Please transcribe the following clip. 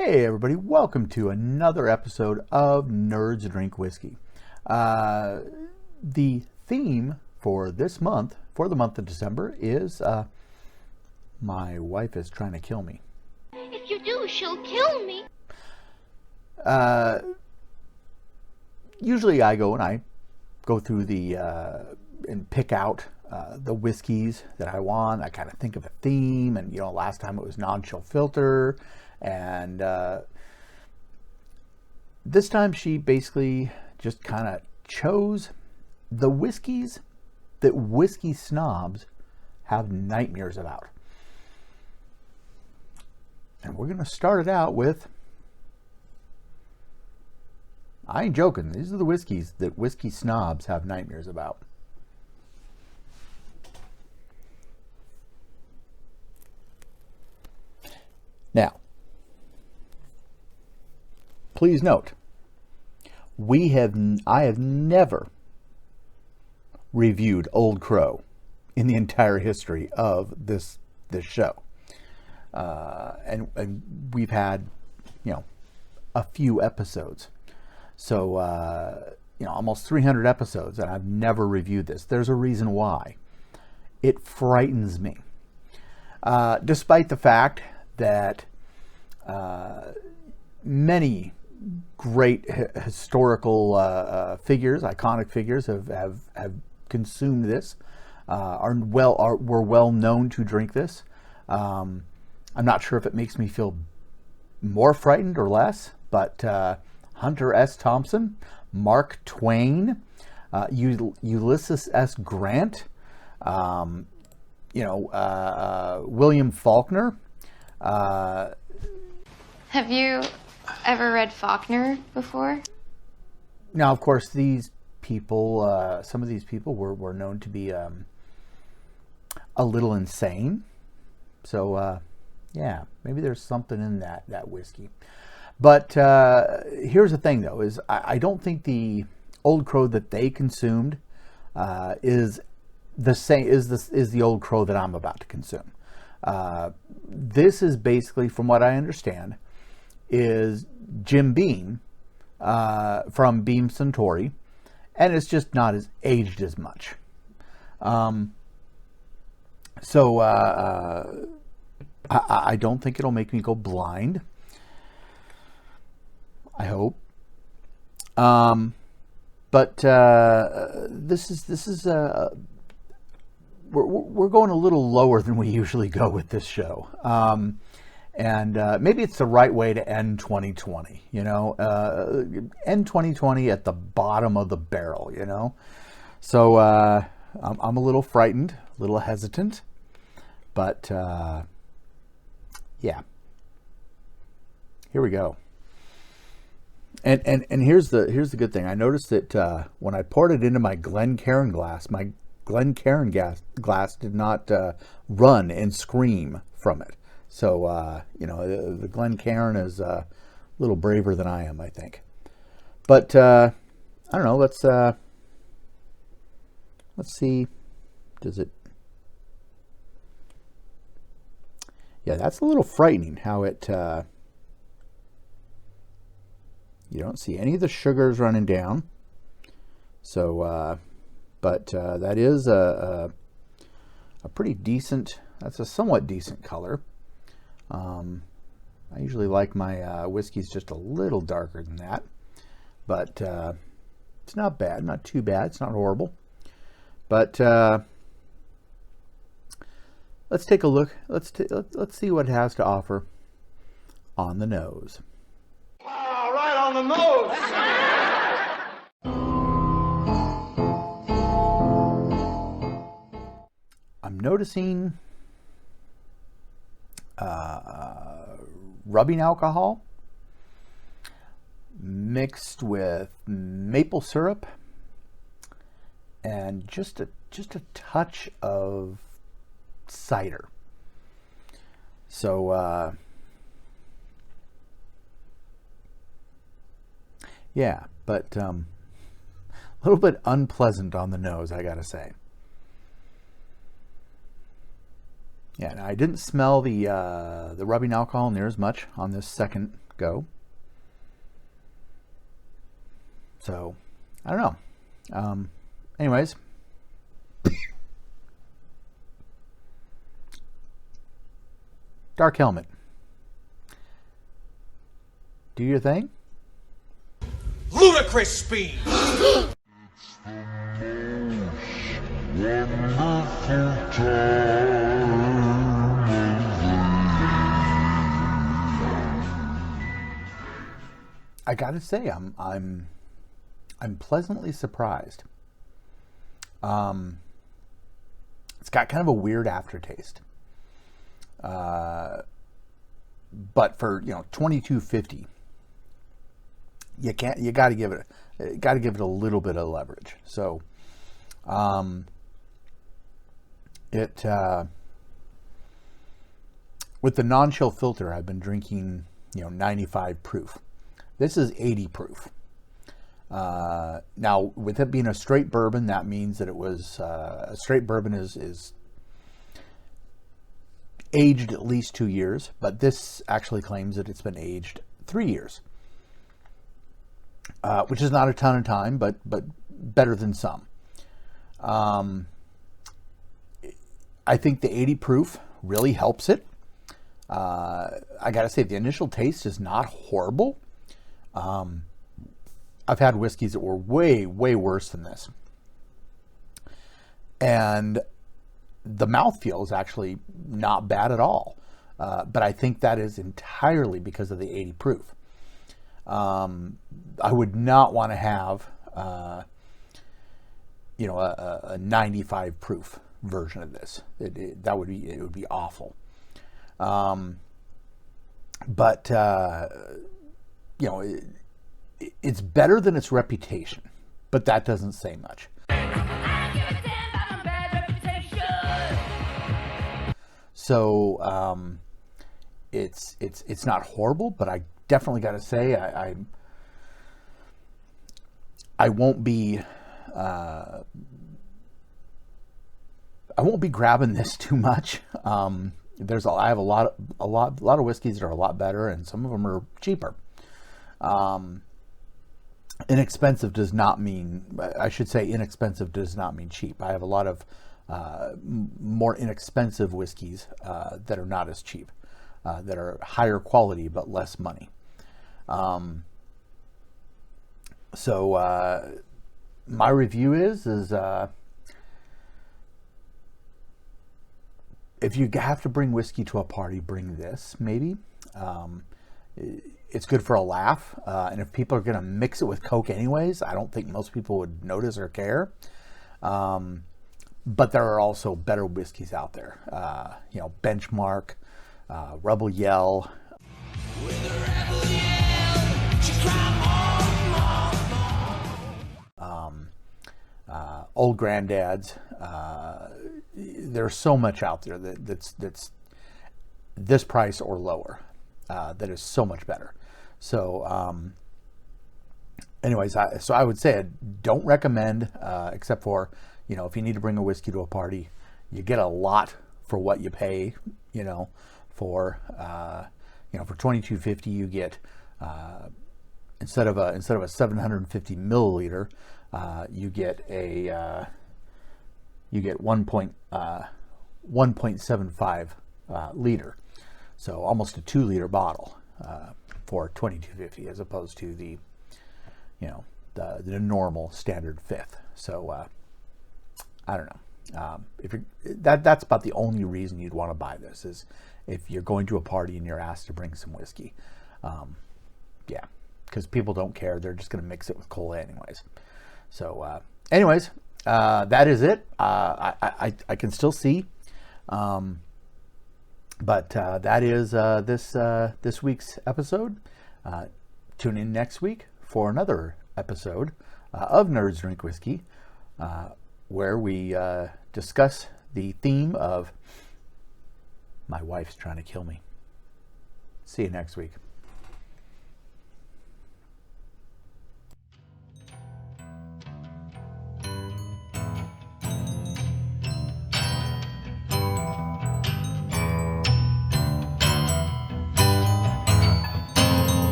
Hey everybody, welcome to another episode of Nerds Drink Whiskey. The theme for this month, for the month of December, is my wife is trying to kill me. If you do, she'll kill me. Usually I go through and pick out the whiskeys that I want. I kind of think of a theme, and last time it was non-chill filter. And this time she basically just kind of chose the whiskeys that whiskey snobs have nightmares about. And we're going to start it out with, I ain't joking, these are the whiskeys that whiskey snobs have nightmares about. Now, please note, I have never reviewed Old Crow in the entire history of this show, and we've had a few episodes, so almost 300 episodes, and I've never reviewed this. There's a reason why. It frightens me, despite the fact that many great historical figures, iconic figures, have consumed this. Were well known to drink this. I'm not sure if it makes me feel more frightened or less, but Hunter S. Thompson, Mark Twain, Ulysses S. Grant, William Faulkner. Have you ever read Faulkner before? Now, of course, these people, some of these people were known to be a little insane. So, yeah, maybe there's something in that whiskey. But here's the thing, though, is I don't think the Old Crow that they consumed is the same is the Old Crow that I'm about to consume. This is basically, from what I understand, is Jim Beam from Beam Suntory, and it's just not as aged as much. So I don't think it'll make me go blind. I hope. But this is we're going a little lower than we usually go with this show. And maybe it's the right way to end 2020, end 2020 at the bottom of the barrel, So I'm a little frightened, a little hesitant, but yeah, here we go. And here's the good thing. I noticed that when I poured it into my Glencairn glass, my Glencairn glass did not run and scream from it. So, the Glencairn is a little braver than I am, I think. But, I don't know, let's see, does it, yeah, that's a little frightening how it, you don't see any of the sugars running down. So, but that is a pretty decent, that's a somewhat decent color. I usually like my whiskeys just a little darker than that, but it's not bad, not too bad, it's not horrible. But let's take a look. Let's see what it has to offer on the nose. Wow, right on the nose. I'm noticing rubbing alcohol mixed with maple syrup and just a touch of cider. So yeah, but a little bit unpleasant on the nose, I gotta say. Yeah, now I didn't smell the rubbing alcohol near as much on this second go. So, I don't know. Anyways. Dark Helmet. Do your thing. Ludicrous speed! I gotta say, I'm pleasantly surprised. It's got kind of a weird aftertaste. But for $22.50, you got to give it a little bit of leverage. So, with the non-chill filter, I've been drinking 95 proof. This is 80 proof. Now, with it being a straight bourbon, that means that it was a straight bourbon is aged at least 2 years, but this actually claims that it's been aged 3 years, which is not a ton of time, but better than some. I think the 80 proof really helps it. I gotta say, the initial taste is not horrible. I've had whiskeys that were way, way worse than this. And the mouthfeel is actually not bad at all. But I think that is entirely because of the 80 proof. I would not want to have, a 95 proof version of this. It would be awful. It's better than its reputation, but that doesn't say much. So it's not horrible, but I definitely got to say I won't be grabbing this too much. I have a lot of whiskeys that are a lot better, and some of them are cheaper. Inexpensive does not mean, I should say inexpensive does not mean cheap. I have a lot of more inexpensive whiskeys that are not as cheap, that are higher quality but less money. So my review is if you have to bring whiskey to a party, bring this, maybe. It's good for a laugh. And if people are going to mix it with Coke anyways, I don't think most people would notice or care. But there are also better whiskeys out there. Benchmark, Rebel Yell. Old Granddads. There's so much out there that's this price or lower. That is so much better. So, anyways, I would say I don't recommend, except for, if you need to bring a whiskey to a party, you get a lot for what you pay, for $22.50, you get, instead of a 750 milliliter, you get 1.75 liter. So almost a 2 liter bottle for $22.50, as opposed to the normal standard fifth. So I don't know. That's about the only reason you'd want to buy this, is if you're going to a party and you're asked to bring some whiskey. Yeah, because people don't care. They're just going to mix it with cola anyways. So anyways, that is it. I can still see. But that is this week's episode. Tune in next week for another episode of Nerds Drink Whiskey, where we discuss the theme of my wife's trying to kill me. See you next week.